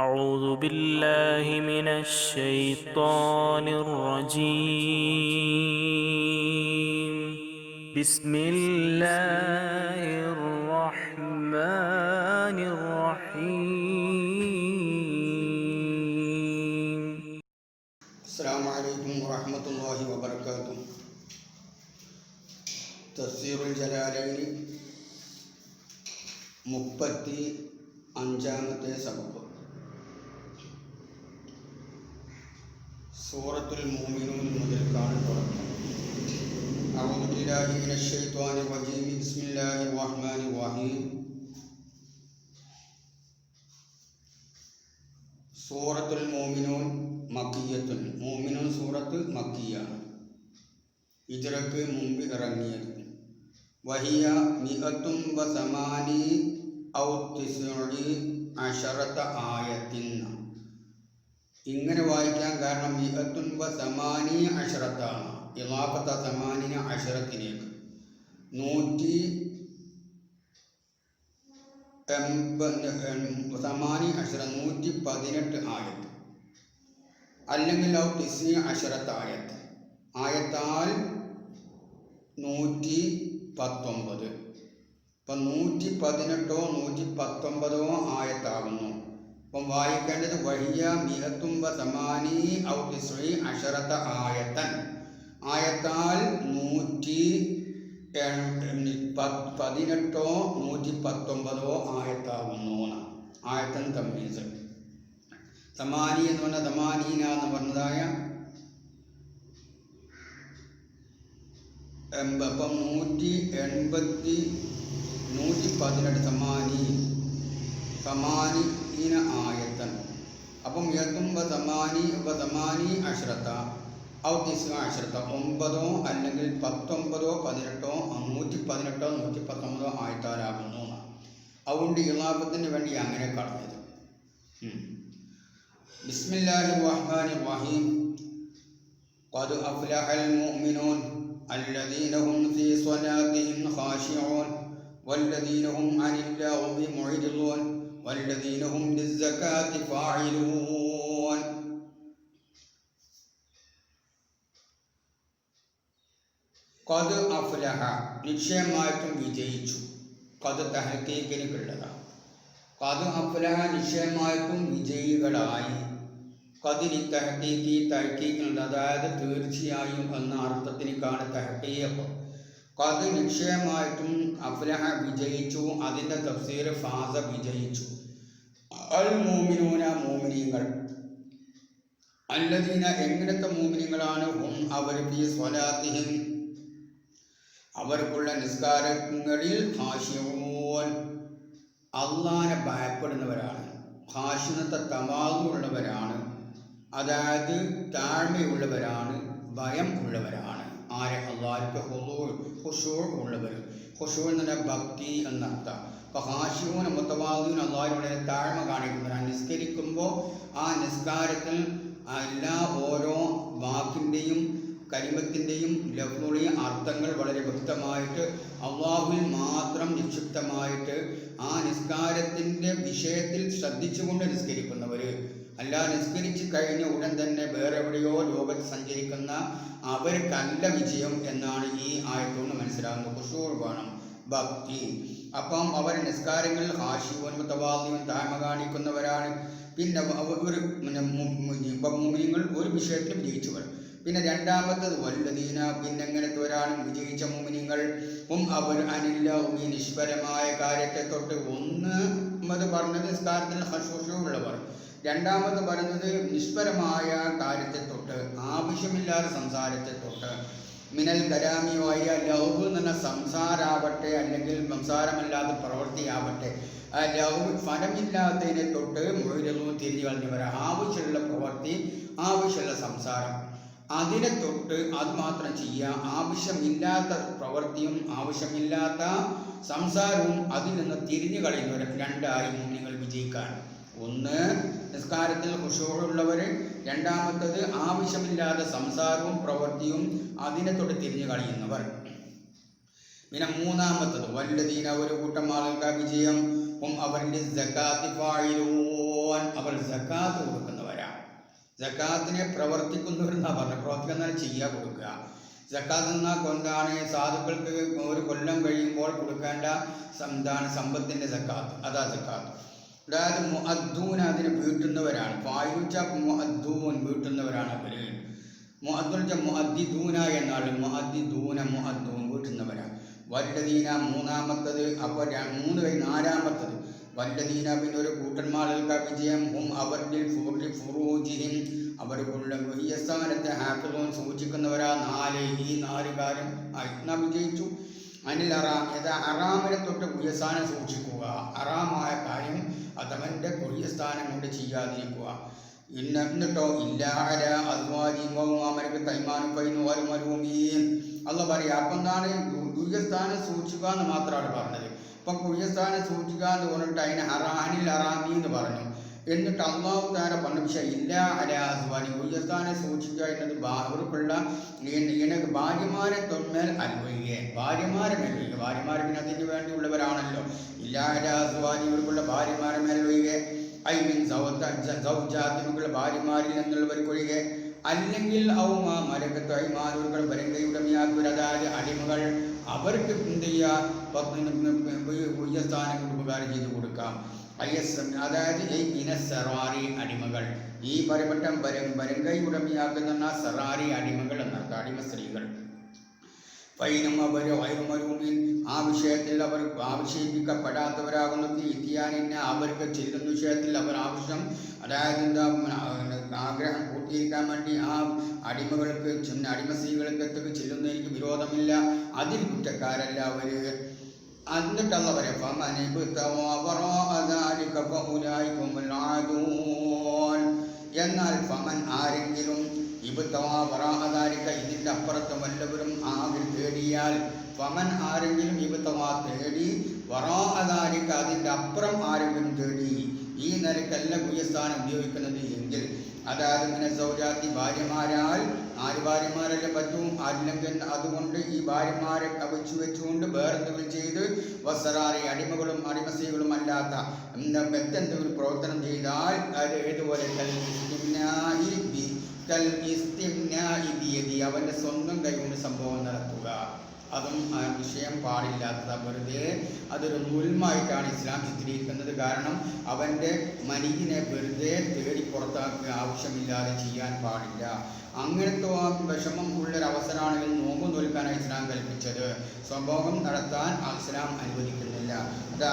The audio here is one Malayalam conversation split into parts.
أعوذ بالله من الشيطان الرجيم. بسم الله الرحمن الرحيم. السلام عليكم ورحمة الله وبركاته. تفسير الجلالين 35-ാമത്തെ സബബ്. സൂറത്തുൽ മുഅ്മിനൂൻ മുതൽക്കാണ് തുടക്കം. അഊദു ബില്ലാഹി മിനശ് ശൈത്വാനിർ റജീം. ബിസ്മില്ലാഹിർ റഹ്മാനിർ റഹീം. സൂറത്തുൽ മുഅ്മിനൂൻ മക്കിയ്യത്തുൻ. മുഅ്മിനൂൻ സൂറത്ത് മക്കിയാണ്, ഹിജ്റക്ക് മുമ്പ് ഇറങ്ങിയത്. വഹിയ മിഅത്തും വസമാനി ഔ തിസ്ഉനി അശറത ആയത്തിൻ. ഇങ്ങനെ വായിക്കാൻ കാരണം മിഅത്തുൻ വസമാനി അശറത്താണ്. ഇളാഫത്ത സമാനിന അശറത്തിലേക്ക് 118 ആയത്ത്, അല്ലെങ്കിൽ ഔ തിസ്ഇ അശറത്ത ആയത്ത്, ആയത്താൽ 119. ഇപ്പം 118 119 ആയത്താകുന്നു. അപ്പം വായിക്കേണ്ടത് വഹിയ മിഅത്തും വസമാനി ഔ തിസ്ഇ അശറത ആയത്തൻ, ആയത്താൽ 118 119 ആയത്താകുന്നു. ആയത്തൻ തമ്മീസ്. സമാനി എന്ന് പറഞ്ഞാൽ സമാനീന എന്ന് പറഞ്ഞതായ അപ്പം 118 സമാനീന ആയത്തൻ. അപ്പം യത്തും സമാനി അശ്രത്ത ഔ തിസ്അ അശ്രത്ത 9 അല്ലെങ്കിൽ 19 18 118 119 ആയത്താലാകുന്നു. അതുകൊണ്ട് ഇളാഫത്തിന് വേണ്ടി അങ്ങനെ കളഞ്ഞത്. ബിസ്മില്ലാഹിർ റഹ്മാനിർ റഹീം. ഖദ് അഫ്ലഹൽ മുഅ്മിനൂൻ الذين هم في صلاتهم خاشعون والذين هم عن اللغو معرضون والذين هم للزكاة فاعلون. ഖദ് അഫ്ലഹ നിശ്ചയമായിട്ടും വിജയിച്ചു. ഖദ് തഹ്ഖീഖിനുള്ളതാണ്. ഖദ് അഫ്ലഹ നിശ്ചയമായിട്ടും വിജയികളായി. ഖദിനി തഹ്ഖീഖി തഹ്ഖീഖിനുണ്ട്, അതായത് തീർച്ചയായും എന്ന അർത്ഥത്തിനേക്കാണ് തഹ്ഖീഖ്. ഖദ് നിശ്ചയമായിട്ടും അഫ്ലഹ വിജയിച്ചു. അതിൻ്റെ തഫ്സീർ ഫാസ വിജയിച്ചു. അൽ മുഅ്മിനൂന മുഅ്മിനീങ്ങൾ. അല്ലദീന എങ്ങനത്തെ മുഅ്മിനീങ്ങളാണ്? ഹും അവർ ഫീ സ്വലാത്തിഹിം അവർക്കുള്ള നിസ്കാരങ്ങളിൽ ഖാശിഊൻ അല്ലാഹനെ ഭയപ്പെടുന്നവരാണ്. ഖാശിനത്തെ തവാദുള്ളവരാണ്, അതായത് താഴ്മയുള്ളവരാണ്, ഭയം ഉള്ളവരാണ്. ആരെ? അല്ലാഹുവിൻ്റെ ഖുശൂ ഉള്ളവർ. ഖുശൂ എന്ന് പറഞ്ഞാൽ ഭക്തി എന്നർത്ഥം. അപ്പോൾ ഖാശിഊൻ മുതവാദിഊൻ അല്ലാഹുവിനോട് താഴ്മ കാണിക്കുന്നവരാണ്. നിസ്കരിക്കുമ്പോൾ ആ നിസ്കാരത്തിൽ എല്ലാ ഓരോ വാക്കിൻ്റെയും കലിമത്തിൻ്റെയും ലഫ്ളുടെയും അർത്ഥങ്ങൾ വളരെ വ്യക്തമായിട്ട് അള്ളാഹുവിൽ മാത്രം നിക്ഷിപ്തമായിട്ട് ആ നിസ്കാരത്തിൻ്റെ വിഷയത്തിൽ ശ്രദ്ധിച്ചുകൊണ്ട് നിസ്കരിക്കുന്നവർ. അല്ല നിസ്കരിച്ച് കഴിഞ്ഞ ഉടൻ തന്നെ വേറെ എവിടെയോ ലോകത്ത് സഞ്ചരിക്കുന്ന അവർക്കല്ല വിജയം എന്നാണ് ഈ ആയത്തുകൊണ്ട് മനസ്സിലാകുന്നത്. ഖുശൂ വേണം, ഭക്തി. അപ്പം അവർ നിസ്കാരങ്ങളിൽ ഖാശിഊൻ മുതവാദിഊൻ താഴ്മ കാണിക്കുന്നവരാണ്. പിന്നെ മുഅ്മിനീങ്ങൾ ഒരു വിഷയത്തിലും വിജയിച്ചവർ. പിന്നെ രണ്ടാമത്തത് വല്ലദീന, പിന്നെ എങ്ങനത്തെവരാണ് വിജയിച്ച മുഅ്മിനീങ്ങൾ? അവർ അനില്ലഹു നിഷ്ഫലമായ കാര്യത്തെ തൊട്ട്. ഒന്നത് പറഞ്ഞത് നിസ്കാരത്തിൽ ഖുശൂഉള്ളവർ. രണ്ടാമത് പറഞ്ഞത് നിഷ്ഫലമായ കാര്യത്തെ തൊട്ട്, ആവശ്യമില്ലാത്ത സംസാരത്തെ തൊട്ട്. മിനൽ കലാമിയായ ലഹു എന്ന സംസാരാവട്ടെ, അല്ലെങ്കിൽ സംസാരമല്ലാത്ത പ്രവൃത്തിയാവട്ടെ, ആ ലഹു ഫലമില്ലാത്തതിനെ തൊട്ട് മുഴുവനും തിരിഞ്ഞു കളഞ്ഞവർ. ആവശ്യമുള്ള പ്രവൃത്തി, ആവശ്യമുള്ള സംസാരം, അതിനെ തൊട്ട് അത് മാത്രം ചെയ്യുക. ആവശ്യമില്ലാത്ത പ്രവൃത്തിയും ആവശ്യമില്ലാത്ത സംസാരവും അതിൽ നിന്ന് തിരിഞ്ഞു കളയുന്നവർ. രണ്ടായി മുഅ്മിനീങ്ങൾ വിജയിക്കാൻ. ഒന്ന് നിസ്കാരത്തിൽ ഖുശൂഉള്ളവർ, രണ്ടാമത്തത് ആവശ്യമില്ലാത്ത സംസാരവും പ്രവൃത്തിയും അതിനെ തൊട്ട് തിരിഞ്ഞു കളയുന്നവർ. പിന്നെ മൂന്നാമത്തത് വല്ലദീന, ഒരു കൂട്ടം ആളുകൾക്ക് വിജയം. അവരുടെ സകാത്തി ഫായിലൂൻ അവർ സക്കാത്ത് കൊടുക്കുന്നവരാണ്. സക്കാത്തിനെ പ്രവർത്തിക്കുന്നവരെന്നാണ് പറഞ്ഞത്. പ്രവർത്തിക്കുന്ന ചെയ്യുക, കൊടുക്കുക. സക്കാത്ത് എന്നാൽ കൊണ്ടാണ് സാധുക്കൾക്ക് ഒരു കൊല്ലം കഴിയുമ്പോൾ കൊടുക്കേണ്ട സമ്പത്തിൻ്റെ സക്കാത്ത്, അതാ സക്കാത്ത്. അതായത് മുഅദ്ദൂൻ അതിനെ വീട്ടുന്നവരാണ്. ഫായിലുച്ച മുഅദ്ദൂൻ വീട്ടുന്നവരാണ് അവർ. മുഅദ്ദൂൻ മുഅദ്ദിദൂന എന്നാണ്. മുഅദ്ദൂൻ വീട്ടുന്നവരാണ്. വല്ലദീന മൂന്നാമത്തത്. അപ്പോൾ 3 കഴിഞ്ഞ് 4-മത്തത് വല്ലദീന പിന്നെ ഒരു കൂട്ടന്മാർക്ക് വിജയം ഹും അവരിൽ ഫുറൂജിഹിം അവർക്കുള്ള സ്ഥാനത്തെ ഹാഫിളൂൻ സൂക്ഷിക്കുന്നവരാ. 4 ഈ 4 കാര്യം വിജയിച്ചു. അനിൽ അറാം അറാമിനെ തൊട്ട് കുയ്യസ്ഥാനം സൂക്ഷിക്കുക. അറാമായ കാര്യം അതവൻ്റെ കുയ്യസ്ഥാനം കൊണ്ട് ചെയ്യാതിരിക്കുക. എന്നിട്ടോ ഇല്ലാര അദ്വാജിമർക്ക് തൈമാനും പൈനുവാരും മരുമീൻ അല്ല പറയാം. അപ്പം എന്താണ് കുയ്യസ്ഥാനം സൂക്ഷിക്കുക എന്ന് മാത്രമാണ് പറഞ്ഞത്. ഇപ്പം കുയ്യസ്ഥാനം സൂക്ഷിക്കുക എന്ന് പറഞ്ഞിട്ട് അതിന് അനിൽ അറാമി എന്ന് പറഞ്ഞു. എന്നിട്ട് അള്ളാഹു താര പറഞ്ഞ വിഷയം ഇല്ല അരാസ്വാനി കുയ്യസ്ഥാനം സൂക്ഷിക്കുക എന്നത് അവർക്കുള്ള എനിക്ക് ഭാര്യമാരെ തൊന്മേൽ അനുഭവിക്കുക. ഭാര്യമാരെ മേൽവയ്ക്കുക. ഭാര്യമാരെ പിന്നെ അതിന് വേണ്ടിയുള്ളവരാണല്ലോ. ഇല്ല അരാസ്വാനി ഇവർക്കുള്ള ഭാര്യമാരെ മേൽവയ്ക്കുക. I mean സൗജാത്തിനുള്ള ഭാര്യമാരിൽ നിന്നുള്ളവർക്കൊഴികെ. അല്ലെങ്കിൽ മരക്കത്തൈമാരുകൾ വരങ്കയുടമയാക്കുക. അതായത് അടിമകൾ അവർക്ക് എന്ത് ചെയ്യുക, കുയ്യസ്ഥാനം കൊണ്ട് ഉപകാരം ചെയ്ത് കൊടുക്കാം. അതായത് ഇനസറാറി അടിമകൾ. ഈ പറയപ്പെട്ട വരങ്കൈ ഉടമയാക്കുന്ന സറാറി അടിമകൾ എന്നർത്ഥം. അടിമ സ്ത്രീകൾ. ഫൈനും അവർ വൈറുമരൂമിൻ ആ വിഷയത്തിൽ അവർ ആവശ്യിപ്പിക്കപ്പെടാത്തവരാകുന്നു. ഇത്തിയാനിന് അവർക്ക് ചെല്ലുന്ന വിഷയത്തിൽ അവർ ആവശ്യം, അതായത് എന്താ ആഗ്രഹം പൂർത്തീകരിക്കാൻ വേണ്ടി ആ അടിമകൾക്ക് അടിമ സ്ത്രീകൾക്ക് ചെല്ലുന്നതിന് വിരോധമില്ല. അതിൽ കുറ്റക്കാരല്ല അവർ. എന്നിട്ടുള്ള പറയാം എന്നാൽ ഫമൻ ആരെങ്കിലും ഇതിൻ്റെ അപ്പുറത്ത് വല്ലവരും ആകിൽ തേടിയാൽ, ഫമൻ ആരെങ്കിലും തേടി വറാഅദാലിക അതിൻ്റെ അപ്പുറം ആരെങ്കിലും തേടി, ഈ നിലക്കല്ല കുയ്യസ്ഥാനം ഉപയോഗിക്കുന്നത് എങ്കിൽ, അതായത് ഇങ്ങനെ സൗജാത്തി ഭാര്യമാരാൽ 4 ഭാര്യമാരല്ലേ പറ്റും. അല്ലെങ്കിൽ അതുകൊണ്ട് ഈ ഭാര്യമാരെ കവച്ചു വെച്ചുകൊണ്ട് വേറെന്തെങ്കിലും ചെയ്ത് വസറാറി അടിമകളും അടിമസ്ത്രീകളും അല്ലാത്ത മറ്റെന്തെങ്കിലും പ്രവർത്തനം ചെയ്താൽ അത് ഏതുപോലെ അവൻ്റെ സ്വന്തം കൈകൊണ്ട് സംഭവം നടത്തുക. അതും ആ വിഷയം പാടില്ലാത്തതാണ്. വെറുതെ അതൊരു മുൽമായിട്ടാണ് ഇസ്ലാം ചിത്രീകരിക്കുന്നത്. കാരണം അവൻ്റെ മനിയിനെ വെറുതെ തേടി പുറത്താക്കുക, ആവശ്യമില്ലാതെ ചെയ്യാൻ പാടില്ല. അങ്ങനത്തെ വിഷമം ഉള്ളൊരവസരമാണെങ്കിൽ നോമ്പ് നോൽക്കാനാണ് ഇസ്ലാം കൽപ്പിച്ചത്. സംഭവം നടത്താൻ ഇസ്ലാം അനുവദിക്കുന്നില്ല. അത്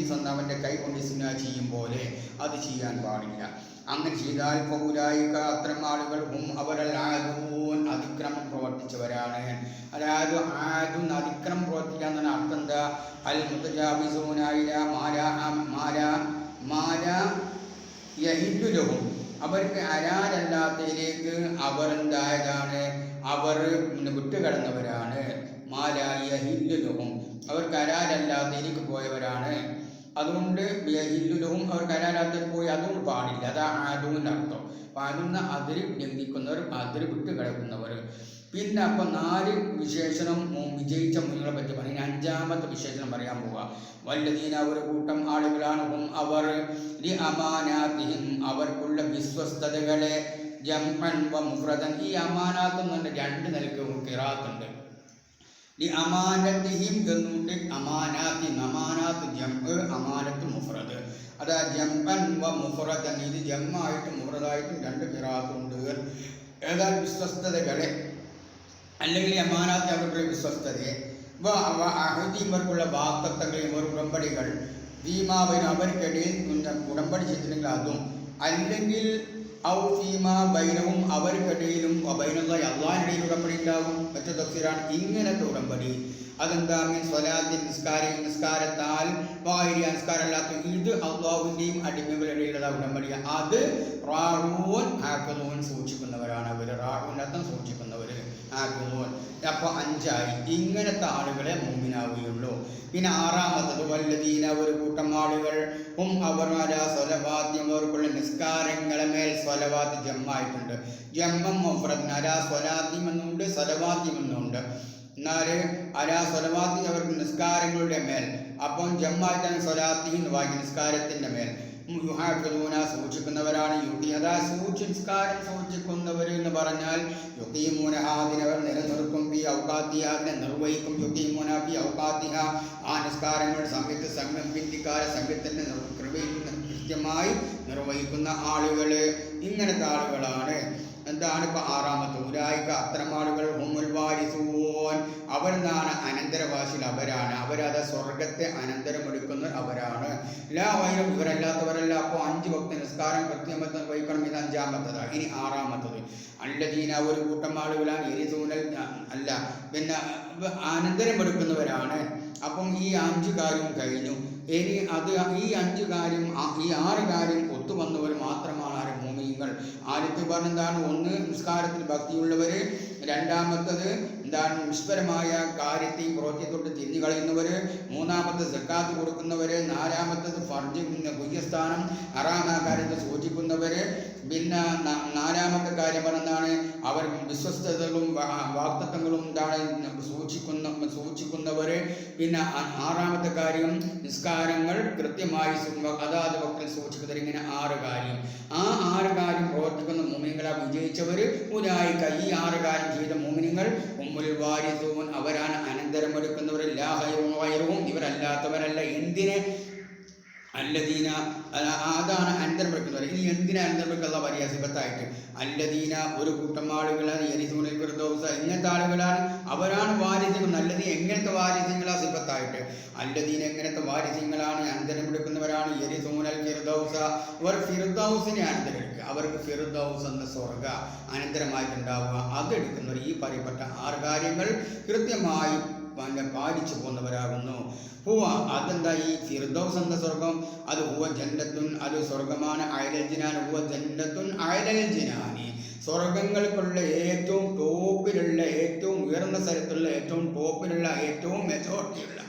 സ്വന്തവൻ്റെ കൈ കൊണ്ട് ഇസ്ലാ ചെയ്യും പോലെ അത് ചെയ്യാൻ പാടില്ല. അങ്ങനെ ചെയ്താൽ പൗലായിക അത്തരം ആളുകൾ അവരല്ലാദൂൻ അതിക്രമം പ്രവർത്തിച്ചവരാണ്. അതായത് ആദുൻ അതിക്രമം പ്രവർത്തിക്കുക എന്നതിന് അർത്ഥം എന്താ? അൽ മുതജാവിസൂനായില യഹില്ലുലഹും അവർക്ക് ഹലാലല്ലാത്തതിലേക്ക് അവർ എന്തായതാണ്, അവർ വിട്ടുകടന്നവരാണ്. യഹില്ലുലഹും അവർക്ക് ഹലാലല്ലാത്തതിലേക്ക് പോയവരാണ്. അതുകൊണ്ട് യഹില്ലുലഹും അവർക്ക് ഹലാലല്ലാത്തതിൽ പോയി അതുകൊണ്ട് പാടില്ല. അതാ ആദൂൻ്റെ അർത്ഥം. പാടുന്ന അതിര് ലംഘിക്കുന്നവർ, അതിര് വിട്ട് കിടക്കുന്നവർ. പിന്നെ അപ്പം 4 വിശേഷണം വിജയിച്ച മുനികളെ പറ്റി പറയും. 5-മത്തെ വിശേഷണം പറയാൻ പോവുക. വല്ലദീന ഒരു കൂട്ടം ആളുകളാണ് അവർ അമാനാത്തിഹിം അവർക്കുള്ള വിശ്വസ്തതകളെ ജംഅൻ വ മുഫ്രദൻ. ഈ അമാനാത്ത് എന്ന് പറഞ്ഞാൽ 2 നിലക്ക് ഖിറാഅത്തുണ്ട്. അമാനത്തിഹിം എന്നുണ്ട്. അമാനാത്തി അമാനാത്ത് ജംഅ്, അമാനത്ത് മുഫ്രദ്. അതാ ജംഅൻ വ മുഫ്രദൻ. ഇത് ജംആയിട്ടും മുഫ്രദായിട്ടും 2 ഖിറാഅത്തുണ്ട്. ഏതായാലും വിശ്വസ്തതകളെ അല്ലെങ്കിൽ അമാനാത്ത് അവരുടെ വിശ്വസ്തതയെ അഹദീവർക്കുള്ള വാക്തത്വങ്ങൾ, ഉടമ്പടികൾ ഫീമാബൈൻ അവർക്കിടയിൽ ഉടമ്പടി ചെയ്തിട്ടുണ്ടെങ്കിൽ അതും, അല്ലെങ്കിൽ ഔ ഫീമാ ബൈനവും അവർക്കിടയിലും ബൈനുള്ള അള്ളാഹിനിടയിൽ ഉടമ്പടി ഉണ്ടാകും. മറ്റു തഫ്സീറാണ് ഇങ്ങനത്തെ ഉടമ്പടി. അതെന്താ? സ്വലാത്തിൻ നിസ്കാരത്താൽ വായിരി നിസ്കാരമല്ലാത്ത ഇത് അള്ളാഹുവിൻ്റെയും അടിമകളുടെയുള്ള ഉടമ്പടി. അത് റാഊൻ ഹാഫിളൂൻ സൂക്ഷിക്കുന്നവരാണ് അവർ. റാഊൻ അർത്ഥം സൂക്ഷിക്കുന്നവർ, ഹാഫിളൂൻ. അപ്പോൾ 5 ഇങ്ങനത്തെ ആളുകളെ മുഅ്മിനാവുകയുള്ളൂ. പിന്നെ 6-മത്തത് വല്ലദീന ഒരു കൂട്ടം ആളുകൾ അവർ സ്വലവാത്യം അവർക്കുള്ള നിസ്കാരങ്ങളെ മേൽ സ്വലവാത്ത് ജമ്മായിട്ടുണ്ട്. ജമ്മം മുഫ്രദ് അലാ സ്വലാത്തിം എന്നുണ്ട്, സ്വലവാത്തിം എന്നുണ്ട്. എന്നാൽ അലാ സ്വലവാത്തി അവർക്ക് നിസ്കാരങ്ങളുടെ മേൽ. അപ്പം ജമ്മായിട്ടാണ് സ്വലാത്തി എന്ന് വായിക്കും, നിസ്കാരത്തിൻ്റെ മേൽ. യുഹാഫിദൂന സൂക്ഷിക്കുന്നവരാണ്, അതാ നിസ്കാരം സൂക്ഷിക്കുന്നവർ എന്ന് പറഞ്ഞാൽ യുഖീമൂനഹ അതിനവർ നിലനിർത്തും, ഫീ ഔഖാത്തിഹ അതിനെ നിർവഹിക്കും, യുഖീമൂന ഫീ ഔഖാത്തിഹ ആ നിസ്കാരങ്ങൾ സമയത്ത് ബിന്ദിക്കാര സമയത്തിൻ്റെ കൃത്യമായി നിർവഹിക്കുന്ന ആളുകൾ, ഇങ്ങനത്തെ ആളുകളാണ്. എന്താണ് ഇപ്പോൾ ആറാമത്തെ ഉലായിക അത്തരം ആളുകൾ ഹുമുൽ വാരിസൂൻ അവരെന്താണ് അനന്തരവാസികൾ, അവരത് സ്വർഗത്തെ അനന്തരമെടുക്കുന്ന അവരാണ്. ലാ വൈരം ഇവരല്ലാത്തവരല്ല. അപ്പോൾ 5 വക്ത നിസ്കാരം കൃത്യമായി നിർവഹിക്കണം, ഇത് 5-ാമത്തതാണ്. ഇനി 6-ാമത്തത് അല്ലദീന ഒരു കൂട്ടം ആളുകളാണ് യരിസൂനൽ അല്ല പിന്നെ അനന്തരമെടുക്കുന്നവരാണ്. അപ്പം ഈ 5 കാര്യം കഴിഞ്ഞു. ഇനി ഈ 5 കാര്യം ഈ 6 കാര്യം ഒത്തുവന്നവർ മാത്രമാണ് ആര് മുഅ്മിനീങ്ങൾ. ആദ്യത്തെ പറഞ്ഞെന്താണ്? 1 നിസ്കാരത്തിൽ ഭക്തിയുള്ളവർ, 2-ാമത്തത് എന്താണ് നിഷ്പരമായ കാര്യത്തെയും പ്രവൃത്തിയെ തൊട്ട് തിരിഞ്ഞു കളയുന്നവർ, 3-ാമത്തത് സക്കാത്ത് കൊടുക്കുന്നവർ, 4-ാമത്തത് ഫർജ് പുണ്യസ്ഥാനം ഹറാമായ കാര്യത്തെ സൂക്ഷിക്കുന്നവർ, പിന്നെ 4-ാമത്തെ കാര്യം പറഞ്ഞാണ് അവർ വിശ്വസ്തതകളും വാഗ്ദത്തങ്ങളും എന്താണ് സൂക്ഷിക്കുന്നവർ. പിന്നെ 6-ാമത്തെ കാര്യം നിസ്കാരങ്ങൾ കൃത്യമായി അതാത് വക്തിൽ സൂക്ഷിക്കുന്നവർ. ഇങ്ങനെ 6 കാര്യം. ആ 6 കാര്യം പ്രവർത്തിക്കുന്ന മുഅ്മിനീങ്ങളെ വിജയിച്ചവർ ഉലായിക ഈ 6 കാര്യം ചെയ്ത മുഅ്മിനീങ്ങൾ ഉമ്മുൽ വാരിസൂൻ അവരാണ് അനന്തരമെടുക്കുന്നവർ. ലാ ഖൈറുൻ ഗൈറുഹും ഇവരല്ലാത്തവരല്ല. എന്തിനെ അല്ലദീന അതാണ് അനന്തരമെടുക്കുന്നവർ. ഇനി എന്തിനാ അനന്തരമെടുക്കുക പറയുക സിഫത്തായിട്ട്? അല്ലദീന ഒരു കൂട്ടം ആളുകളാണ് യരിസൂനൽ ഫിർദൗസ ഇങ്ങനത്തെ ആളുകളാണ്, അവരാണ് വാരിസുകൾ. അല്ലദീന എങ്ങനത്തെ വാരിസുകളാ സിഫത്തായിട്ട്? അല്ലദീന എങ്ങനത്തെ വാരിസുകളാണ് അനന്തരമെടുക്കുന്നവരാണ് യരിസൂനൽ ഫിർദൗസ അവർ ഫിർദൗസിനെ അനന്തരമെടുക്കുക. അവർക്ക് ഫിർദൗസ് എന്ന സ്വർഗ അനന്തരമായിട്ടുണ്ടാവുക. അതെടുക്കുന്നവർ ഈ പറയപ്പെട്ട 6 കാര്യങ്ങൾ കൃത്യമായി പാലിച്ചു പോകുന്നവരാകുന്നു. അതെന്താ ഈ ഫിർദൗസ് എന്ന സ്വർഗം? അത് ഹുവ ജന്നത്തുൻ അത് സ്വർഗമാണ്. അയലൽ ജിനാൻ ഹുവ ജന്നത്തുൻ അയലൽ ജിനാനി സ്വർഗങ്ങൾക്കുള്ള ഏറ്റവും ടോപ്പിലുള്ള ഏറ്റവും ഉയർന്ന സ്ഥലത്തുള്ള ഏറ്റവും ടോപ്പിലുള്ള ഏറ്റവും മെജോറിറ്റിയുള്ള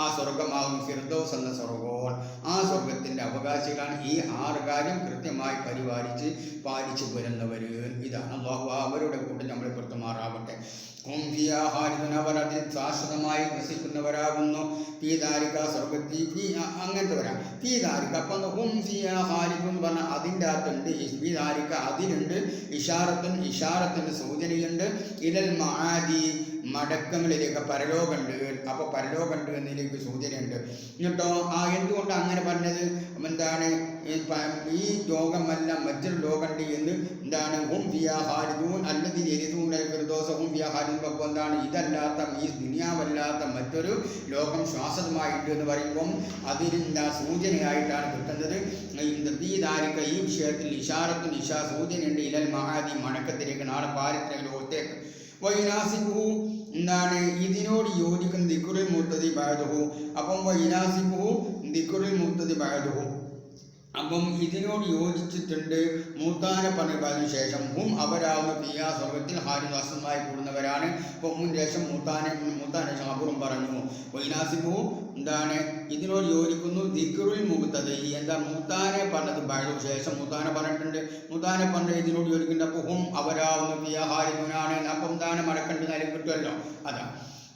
ആ സ്വർഗമാകും ഫിർദൗസ് എന്ന സ്വർഗവും. ആ സ്വർഗത്തിൻ്റെ അവകാശികളാണ് ഈ 6 കാര്യം കൃത്യമായി പാലിച്ചു വരുന്നവർ. ഇതാണ് അല്ലാഹു അവരുടെ കൂട്ടം നമ്മളെ പുറത്തുമാറാവട്ടെ. അവർ അതിൽ ശാശ്വതമായി വസിക്കുന്നവരാകുന്നു. ഫീദാരിക സ്വർഗത്തി അങ്ങനത്തെവരാ ഫീദാരിക. അപ്പം ഹും ഫിയാ ഖാലിദൂൻ എന്ന് പറഞ്ഞാൽ അതിൻ്റെ അകത്തുണ്ട് ഫീദാരിക അതിലുണ്ട് ഇഷാറത്തിൻ്റെ സൂചനയുണ്ട്. ഇലൽ മആദി മടക്കങ്ങളിലേക്ക് പരലോകമുണ്ട്. അപ്പോൾ പരലോകമുണ്ട് എന്നതിലേക്ക് സൂചനയുണ്ട്. എന്നിട്ടോ എന്തുകൊണ്ട് അങ്ങനെ പറഞ്ഞത്? എന്താണ് ഈ ലോകമല്ല മറ്റൊരു ലോകമുണ്ട് എന്ന് എന്താണ് ഹും ഫിയാ ഖാലിദൂൻ അല്ലദീന യരിസൂനൽ ഫിർദൗസ ഹും ഫിയാ ഖാലിദൂൻ. അപ്പോൾ എന്താണ് ഇതല്ലാത്ത ഈ ദുനിയാവല്ലാത്ത മറ്റൊരു ലോകം ശാശ്വതമായിട്ട് എന്ന് പറയുമ്പം അതിൻ്റെ സൂചനയായിട്ടാണ് കിട്ടുന്നത്. ഈ വിഷയത്തിൽ സൂചനയുണ്ട്. ഇലൽ മഹാദി മടക്കത്തിലേക്ക് നാളെ പാരിത്രിക ലോകത്തേക്ക്. വൈനാസിബുഹു എന്താണ് ഇതിനോട് യോജിക്കുന്ന ദിക്റുൽ മുർത്തദി ബഅദഹു. അപ്പം വൈനാസിബുഹു ദിക്റുൽ മുർത്തദി ബഅദഹു. അപ്പം ഇതിനോട് യോജിച്ചിട്ടുണ്ട് മൂത്താനെ പറഞ്ഞതിന് ശേഷം ഹും അവരാവുന്ന ഫിയാ സ്വർഗത്തിൽ ഹാരിദാസമായി കൂടുന്നവരാണ്. അപ്പം ശേഷം മൂത്താനെ ശേഷം അബുറും പറഞ്ഞു വൈനാസിബു എന്താണ് ഇതിനോട് യോജിക്കുന്നു ദിക്റുൽ മുർത്തദി. എന്താ മൂത്താനെ പറഞ്ഞത് ബഅദഹു ശേഷം മൂത്താനെ പറഞ്ഞിട്ടുണ്ട്. മൂത്താനെ പറഞ്ഞ ഇതിനോട് യോജിക്കുന്നുണ്ട്. അപ്പോൾ ഹും അവരാവുന്ന ഫിയാ ഹാരിദൂനാണ്. അപ്പം എന്താണ് മടക്കേണ്ടത് കാര്യം കിട്ടുമല്ലോ. അതാ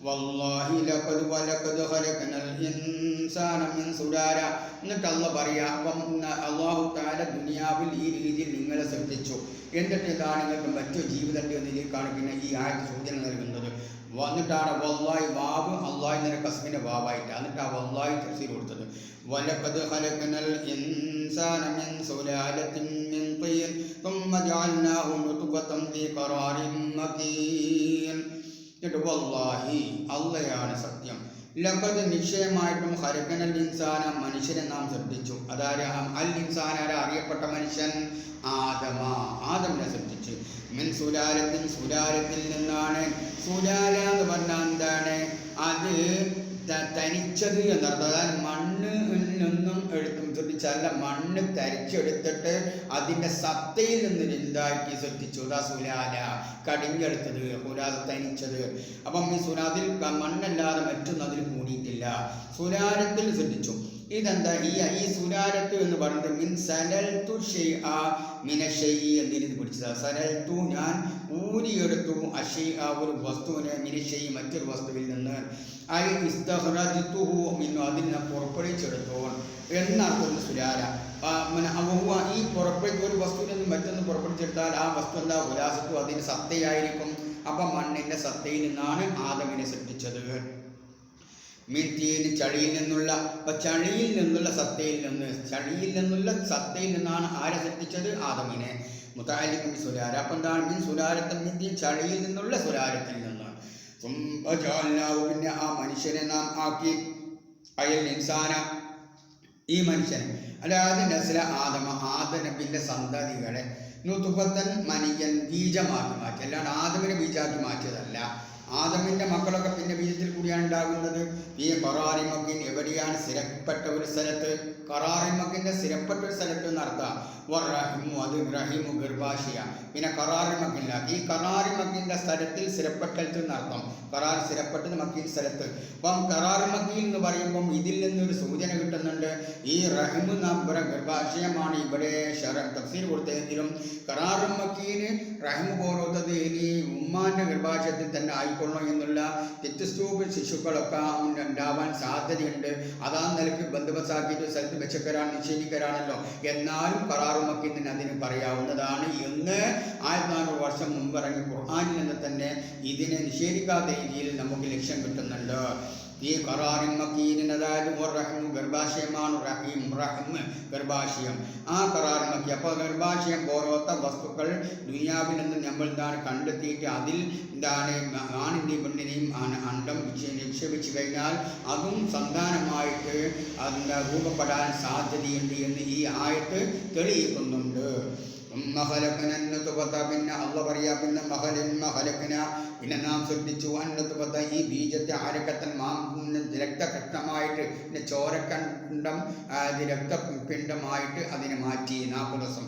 വല്ലാഹി ലഖദ് ഖലഖനൽ ഇൻസാന മിൻ സുലാല. എന്നിട്ട് അല്ലാഹ് പറയാ അപ്പം അല്ലാഹു തആല ദുനിയാവിൽ ഈ രീതിയിൽ നിങ്ങളെ സൃഷ്ടിച്ചു. എന്നിട്ട് ഇതാണ് നിങ്ങൾക്ക് മറ്റു ജീവിതമുണ്ട് എന്നതിലേക്കാണ് പിന്നെ ഈ ആയത്ത് സൂചന നൽകുന്നത്. വന്നിട്ടാണ് വല്ലാഹി വാവ് അല്ലാഹി എന്ന കസ്മിൻ്റെ വാവായിട്ട്. എന്നിട്ട് ആ വല്ലാഹി തഫ്സീർ കൊടുത്തത് വലഖദ് ഖലഖനൽ ഇൻസാന മിൻ സുലാലത്തിൻ മിൻ തീൻ ثم جعلناه نطفة في قرار مكين. വല്ലാഹി അള്ളയാണ് സത്യം. ലഖദ് നിശ്ചയമായിട്ടും ഖലഖനൽ ഇൻസാന മനുഷ്യനെ നാം സൃഷ്ടിച്ചു. അതായത് അൽ ഇൻസാന അറിയപ്പെട്ട മനുഷ്യൻ ആദമിനെ സൃഷ്ടിച്ചു. മിൻ സുലാലത്തിൽ നിന്നാണ്. സുലാല എന്ന് പറഞ്ഞാൽ എന്താണ്? അത് തനിച്ചത് എന്നർത്ഥം. അതായത് മണ്ണിൽ നിന്നും സൃഷ്ടിച്ചല്ല, മണ്ണ് തരിച്ചെടുത്തിട്ട് അതിൻ്റെ സത്തയിൽ നിന്ന് എന്താക്കി സൃഷ്ടിച്ചു. അതാ സുലാല കടിഞ്ഞെടുത്തത്, സുലാല തനിച്ചത്. അപ്പം ഈ സുലാദിൽ മണ്ണല്ലാതെ മറ്റൊന്നും അതിൽ കൂടിയിട്ടില്ല. സുലാലത്തിൽ സൃഷ്ടിച്ചു. ഇതെന്താ ഈ സുലാലത്ത് എന്ന് പറയുന്നത് മിൻ സലൽതു ഷൈഅ മിന ഷൈഇ എന്നതിൽ പിടിച്ചതാണ്. സലൽതു ഞാൻ ഊരിയെടുത്തു അഷൈഅ ഒരു വസ്തുവിനെ മിന ഷൈഇ മറ്റൊരു വസ്തുവിൽ നിന്ന്. ഐ ഇസ്തഖ്റജ്തുഹു മിൻ അതിനെ പുറപ്പെടുവിച്ചെടുത്തു എന്നർത്ഥം സുലാല. ഈ പുറപ്പെടുത്തി ഒരു വസ്തുവിൽ നിന്ന് മറ്റൊന്ന് പുറപ്പെടുത്തിയെടുത്താൽ ആ വസ്തു എന്താ ഉലാസത്തു അതിന് സത്തയായിരിക്കും. അപ്പം മണ്ണിൻ്റെ സത്തയിൽ നിന്നാണ് ആദമിനെ സൃഷ്ടിച്ചത്. മീൻതീന് ചളിയിൽ നിന്നുള്ള ചളിയിൽ നിന്നുള്ള സത്തയിൽ നിന്നാണ് ആരെ സൃഷ്ടിച്ചത്? ആദമിനെ. മുതാലിക്കും സുലാര. അപ്പം എന്താണ്? മീൻ സുലാരത്തൻ മീൻ ചളിയിൽ നിന്നുള്ള സുലാരത്തിൽ നിന്ന്. പിന്നെ ആ മനുഷ്യനെ നാം ആക്കി അയൽ ഇൻസാന ഈ മനുഷ്യനെ അതായത് നസ്ല ആദനബിൻ്റെ സന്തതികളെ നുതുഫത്തൻ മനിയൻ ബീജമാക്കി മാറ്റി. അല്ലാണ്ട് ആദമിനെ ബീജാക്കി മാറ്റിയതല്ല. ആദമിൻ്റെ മക്കളൊക്കെ പിന്നെ ബീജത്തിൽ കൂടിയാണ് ഉണ്ടാകുന്നത്. ഈ ഖറാറിമക്കിൻ എവിടെയാണ്? സ്ഥിരപ്പെട്ട ഒരു സ്ഥലത്ത്. ഖറാറിമക്കിൻ്റെ സ്ഥിരപ്പെട്ട ഒരു സ്ഥലത്ത് എന്നർത്ഥം. റഹിമു അത് റഹിമു ഗർഭാശയ. പിന്നെ ഖറാറിമക്കില്ല. ഈ ഖറാറിമക്കിൻ്റെ സ്ഥലത്തിൽ സ്ഥിരപ്പെട്ടത് എന്നർത്ഥം. ഖറാർ സ്ഥിരപ്പെട്ടത് മക്കീൻ സ്ഥലത്ത്. അപ്പം ഖറാറിമക്കിൽ എന്ന് പറയുമ്പം ഇതിൽ നിന്നൊരു സൂചന കിട്ടുന്നുണ്ട്. ഈ റഹിമു നമ്പറ ഗർഭാശയമാണ് ഇവിടെ തഫ്സീർ കൊടുത്തതെങ്കിലും ഖറാറിമക്കീന് റഹിമു പോലത്തത് ഇനി ഉമ്മാൻ്റെ ഗർഭാശയത്തിൽ തന്നെ ആയിക്കൊള്ളണം എന്നുള്ള വ്യത്യസ്തൂപ ശിശുക്കളൊക്കെ ഉണ്ടാവാൻ സാധ്യതയുണ്ട്. അതാ നിലയ്ക്ക് ബന്ധുബസാക്കിയിട്ട് സ്ഥലത്ത് നിഷേധിക്കരാണല്ലോ. എന്നാലും ഖറാറുമക്കിന് അതിന് പറയാവുന്നതാണ് എന്ന് 1400 വർഷം മുമ്പ് ഇറങ്ങി ഖുർആനിൽ നിന്ന് തന്നെ ഇതിനെ നിഷേധിക്കാത്ത രീതിയിൽ നമുക്ക് ലക്ഷ്യം കിട്ടുന്നുണ്ട്. ഈ ഖറാറിമക്കീൻ അതായത് റഹിമു ഗർഭാശയമാണ്. റഹീം റഹിം ഗർഭാശയം. ആ ഖറാറിമക്കി അപ്പോൾ ഗർഭാശയം പോലത്തെ വസ്തുക്കൾ ദുനിയാവിൽ നിന്ന് നമ്മൾ എന്താണ് കണ്ടെത്തിയിട്ട് അതിൽ എന്താണ് ആണിൻ്റെയും പെണ്ണിനെയും അണ്ടം നിക്ഷേപിച്ചു കഴിഞ്ഞാൽ അതും സന്താനമായിട്ട് അതിൻ്റെ രൂപപ്പെടാൻ സാധ്യതയുണ്ട് എന്ന് ഈ ആയത്ത് തെളിയിക്കുന്നുണ്ട്. പിന്നെ അള്ള പറയാ പിന്നെ പിന്നെ നാം ശ്രദ്ധിച്ചു അന്നത്തുപത്ത ഈ ബീജത്തെ ആരക്കത്തൻ രക്തകഷ്ണമായിട്ട് പിന്നെ ചോരക്കണ്ടം രക്തപിണ്ഡമായിട്ട് അതിനെ മാറ്റി 40 ദിവസം.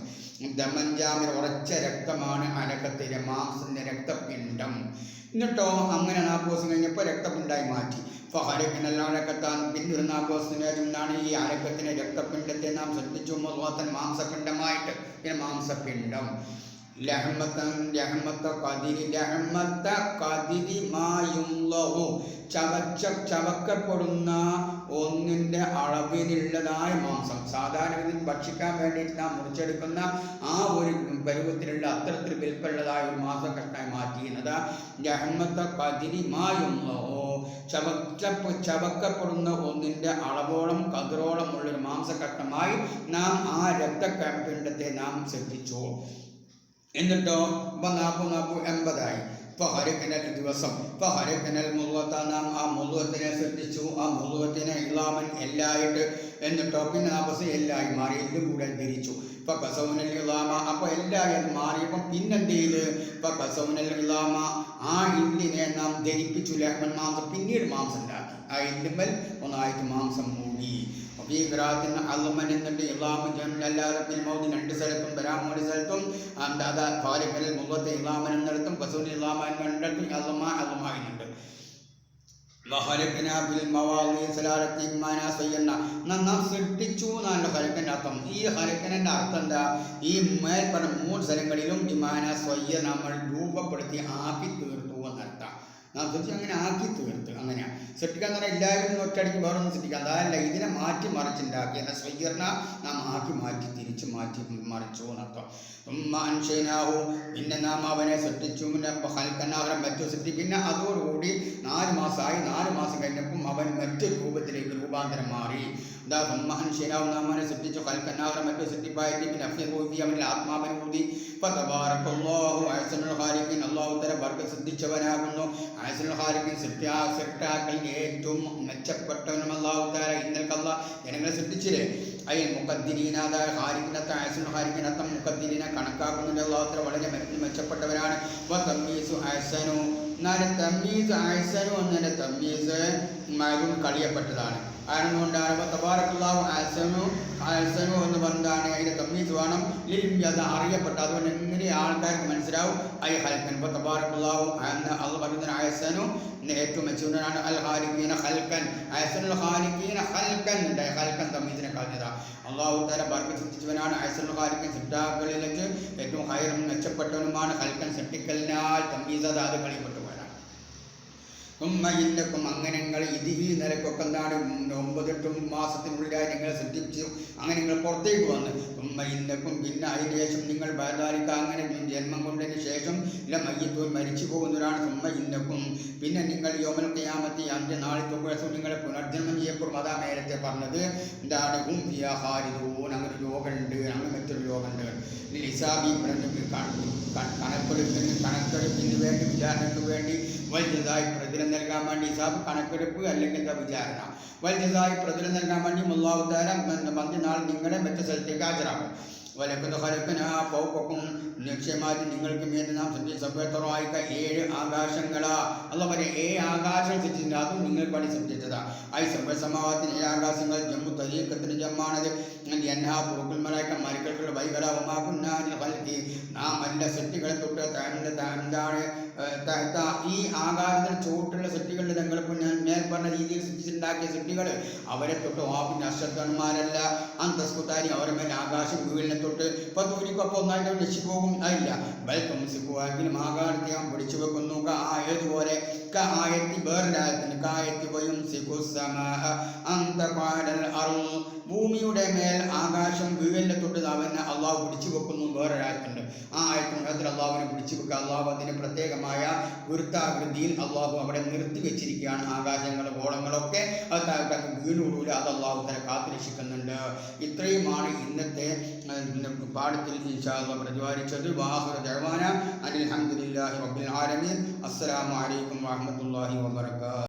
ദമഞ്ചാമിന് ഉറച്ച രക്തമാണ് അരക്കത്തിലെ മാംസത്തിൻ്റെ രക്തപിണ്ഡം. എന്നിട്ടോ അങ്ങനെ 40 ദിവസം കഴിഞ്ഞപ്പോൾ രക്തപിണ്ഡമായി മാറ്റി. ഫഹരക്കിനല്ലാരക്കത്താൻ പിന്നൊരു 40 ദിവസത്തിന് ശേഷം എന്താണ് ഈ അരക്കത്തിനെ രക്തപിണ്ഡത്തെ നാം ശ്രദ്ധിച്ചു മുതൽ മാംസപിണ്ഡമായിട്ട്. പിന്നെ മാംസപിണ്ഡം ചവക്കപ്പെടുന്ന ഒന്നിൻ്റെ അളവിലുള്ളതായ മാംസം. സാധാരണ ഭക്ഷിക്കാൻ വേണ്ടിയിട്ട് നാം മുറിച്ചെടുക്കുന്ന ആ ഒരു പരുവത്തിലുള്ള അത്തരത്തിൽ വിൽപ്പുള്ളതായ ഒരു മാംസക്കഷ്ണമായി മാറ്റിയിരുന്നത് ജഹമ്മത്ത കതിരി മായുള്ളോ ചവക്കപ്പെടുന്ന ഒന്നിൻ്റെ അളവോളം കതിരോളം ഉള്ളൊരു മാംസക്കഷ്ണമായി നാം ആ രക്തപിണ്ഡത്തെ നാം ശ്രദ്ധിച്ചു. എന്നിട്ടോ 40 ഫഹരക്കനൽ ദിവസം നാം ആ മുഴുവത്തിനെ ശ്രദ്ധിച്ചു. ആ മുഴുവത്തിനെ ഇളാമൻ എല്ലായിട്ട്. എന്നിട്ടോ പിന്നെ 40 എല്ലായി മാറി. എല്ലും കൂടെ ധരിച്ചു. ഫസൗനൽ ഇളാമ അപ്പോൾ എല്ലായി അത് മാറിയപ്പം പിന്നെന്ത് ചെയ്ത് ഫസൗനൽ ഇളാമ ആ ഇല്ലിനെ നാം ധരിപ്പിച്ചു. ലഹ്മൻ മാംസം പിന്നീട് മാംസം ഉണ്ടാക്കി. ആ ഇല്ലുമ്മൽ ഒന്നായിട്ട് മാംസം മൂടി. ഈ ഗ്രാഹത്തിന് അള്ളമൻ എന്നിട്ട് ഇളാമൻ അല്ലാതെ പിൽമൗദി 2 സ്ഥലത്തും ബരാമോടി സ്ഥലത്തും അതാ ഫാലിക്കലിൽ മുഖത്തെ ഇളാമൻ എന്നിടത്തും ബസൂൽ ഇളാമൻ എന്നിടത്തും അള്ളമാകുന്നുണ്ട്. നാം സൃഷ്ടിച്ചു എന്നാണ് ഹരക്കൻ്റെ അർത്ഥം. ഈ ഹരക്കനൻ്റെ അർത്ഥം എന്താ? ഈ മേൽപ്പറ 3 സ്ഥലങ്ങളിലും വിമാന സ്വയ്യ നമ്മൾ രൂപപ്പെടുത്തി ആക്കി തീർത്തു എന്നർത്ഥം. നാം സൃഷ്ടിച്ച് അങ്ങനെ ആക്കി തീർത്ത്. അങ്ങനെയാണ് സൃഷ്ടിക്കാൻ പറഞ്ഞാൽ എല്ലാവരും ഒറ്റയടിക്ക് വേറൊന്നും സൃഷ്ടിക്കാം. അതല്ല, ഇതിനെ മാറ്റി മറിച്ചുണ്ടാക്കി എന്ന സ്വയ്യർണ നാം ആക്കി മാറ്റി തിരിച്ചു മാറ്റി മറിച്ചു എന്നർത്ഥം. മനുഷ്യനാവും പിന്നെ നാം അവനെ സൃഷ്ടിച്ചു. പിന്നെ ഹൽക്കനാഹരം മറ്റു സൃഷ്ടി. പിന്നെ അതോടുകൂടി 4 മാസമായി. 4 മാസം കഴിഞ്ഞപ്പം അവൻ മറ്റൊരു രൂപത്തിലേക്ക് രൂപാന്തരം മാറി. മനുഷ്യനാവും നാം അവനെ സൃഷ്ടിച്ചു. ഹൽക്കനാഹരം മറ്റു സൃഷ്ടിപ്പായിട്ട് പിന്നെ അഫ്യൂതി അവനിൽ ആത്മാവൻ ഊതി. അള്ളാഹു തല വർഗ ശ്രദ്ധിച്ചവനാകുന്നു. അഹ്സനുൽ ഖാലിഖീൻ സൃഷ്ടാക്കളിൽ ഏറ്റവും മെച്ചപ്പെട്ടവനും അള്ളാഹു തആല. ഇന്നൽക്കല്ല ജനങ്ങളെ സൃഷ്ടിച്ചില്ലേ. അതിൽ മുഖദ്ദിരീനാഥായ ഖാലിഖിനത്തെ അഹ്സനുൽ ഖാലിഖിനത്തെ മുഖദ്ദിരീനെ കണക്കാക്കുന്നതിൻ്റെ അള്ളാഹു തആല വളരെ മെച്ചപ്പെട്ടവരാണ്. തമ്മീസു അഹ്സനു എന്നാലും തമ്മീസ് അഹ്സനു എന്നതിൻ്റെ തമ്മീസ് മകുൻ കളിയപ്പെട്ടതാണ്. അതുകൊണ്ടാണ് തബാറക്കല്ലാഹു അഹ്സനു എന്ന് പറഞ്ഞാണ് അതിൻ്റെ തമ്മീസ് വേണം. അത് അറിയപ്പെട്ട അതുകൊണ്ട് എങ്ങനെ ആൾക്കാർക്ക് മനസ്സിലാവും ഐ ഹൽക്കൻ. ഇപ്പോൾ തബാറക്കല്ലാഹു അത് പറയുന്നത് അഹ്സനു ഏറ്റവും മെച്ചൂരാണ്. അൽ ഖാലിഖീന ഖൽഖൻ അഹ്സനുൽ ഖാലിഖീന ഖൽഖൻ ഖൽഖൻ തമ്മീസിനെ കളഞ്ഞതാണ്. അള്ളാഹു തആല ബർക്കത്ത് സൃഷ്ടിച്ചവനാണ്. അഹ്സനുൽ ഖാലിഖീൻ സൃഷ്ടാക്കളിൽ വെച്ച് ഏറ്റവും ഹൈറും മെച്ചപ്പെട്ടവനുമാണ്. ഖൽഖൻ സൃഷ്ടിക്കലിനാൽ തമ്മീസ് അത് കളിയപ്പെട്ടു പോയതാണ്. ഇന്നക്കും അങ്ങനെ നിങ്ങൾ ഇത് ഈ നിലക്കൊക്കെ എന്താണ് 9-8 മാസത്തിനുള്ളിലായി നിങ്ങളെ സൃഷ്ടിച്ചു, അങ്ങനെ നിങ്ങൾ പുറത്തേക്ക് വന്ന് ഇന്നക്കും പിന്നെ അതിന് ശേഷം നിങ്ങൾ ബാധാരിക്ക അങ്ങനെ ജന്മം കൊണ്ടതിന് ശേഷം ഇല്ല മയ്യത്തോൽ മരിച്ചു പോകുന്നവരാണ്. ഇന്നക്കും പിന്നെ നിങ്ങൾ യോമൽ ഖിയാമത്തി അന്ത്യനാളിൽ തുകഴ്സും നിങ്ങളെ പുനർജന്മം ചെയ്യപ്പെടും. അതാ നേരത്തെ പറഞ്ഞത് എന്താണ് ഹാരിദൂൻ, അങ്ങനെ യോഗമുണ്ട്, അങ്ങനെ മറ്റൊരു യോഗമുണ്ട്. ലിസാബി കണക്കെടുപ്പിന് വേണ്ടി വിചാരണയ്ക്ക് വേണ്ടി വൈദ്യതായി പ്രതിഫലം നൽകാൻ വേണ്ടി ഹിസാബ് കണക്കെടുപ്പ് അല്ലെങ്കിൽ എന്താ വിചാരണ, വൈദ്യതായി പ്രതിഫലം നൽകാൻ വേണ്ടി അല്ലാഹു തആല അന്ത്യനാൾ നിങ്ങളെ മറ്റു സ്ഥലത്തേക്ക് ഹാജരാക്കും. വലക്കത് ഹലക്കനാ ഫൗഖക്കും, നിശ്ചയമായിട്ട് നിങ്ങൾക്ക് മേൽ നാം സഭ്യത്തറവായിക്ക 7 ആകാശങ്ങളാ. അല്ല പറയാം 7 ആകാശം സൃഷ്ടിച്ചിട്ടുണ്ട്, അതും നിങ്ങൾ പണി സൃഷ്ടിച്ചതാ. ഐ സഭ്യസമാവത്തിന് 7 ആകാശങ്ങൾ ജമ്മു തരീക്കത്തിന് ജമ്മാണത്. എന്നാ പുറക്കുൽ മലായിക്ക മരിക്കൾക്കുള്ള വൈകലാവുമാകുന്നാനി ഹൽക്കി, നാം അല്ല സൃഷ്ടികളെ തൊട്ട് എന്താണ് ഈ ആകാശത്തിന് ചോട്ടുള്ള സൃഷ്ടികളിൽ നിങ്ങൾ മേൽ പറഞ്ഞ രീതിയിൽ സൃഷ്ടിച്ചുണ്ടാക്കിയ സൃഷ്ടികൾ അവരെ തൊട്ട് വാപ്പിൻ്റെ അശ്രദ്ധന്മാരല്ല. അന്തസ്കുത്താരി അവരെ മേൽ ആകാശം വീടിനെ തൊട്ട് പത്തൂരിക്കൊപ്പം ഒന്നായിട്ട് നശിച്ചു പോകും. അതില്ല ബൽക്കംസിക്കുവാങ്കിലും ആകാശത്തെ ഞാൻ പിടിച്ചു വെക്കുന്നു. ഏതുപോലെ കായത്തി വേറൊരായത്തിന് കായത്തി വയും ഭൂമിയുടെ മേൽ ആകാശം വീഴലിനെ തൊട്ട് അവനെ അള്ളാഹു പിടിച്ചു വെക്കുന്നു. വേറൊരായത്തുണ്ട്, ആ ആയത്തിൽ അള്ളാഹുവിനെ പിടിച്ചു വെക്കുക. അള്ളാഹു അതിന് പ്രത്യേകമായ വൃത്താകൃതിയിൽ അള്ളാഹു അവിടെ നിർത്തി വെച്ചിരിക്കുകയാണ്. ആകാശങ്ങളും ഗോളങ്ങളൊക്കെ അത് വീണുകൂടില്ല, അത് അള്ളാഹു തന്നെ കാത്തുരക്ഷിക്കുന്നുണ്ട്. ഇത്രയുമാണ് ഇന്നത്തെ പാഠത്തിൽ ഇൻഷാ അല്ലാഹ് പ്രതിപാദിച്ചത്. വാഹിറു ദഅ്വാനാ അനിൽ ഹംദുലില്ലാഹി റബ്ബിൽ ആലമീൻ. അസ്സലാമു അലൈക്കും വറഹ്മത്തുള്ളാഹി വബറകാതുഹു.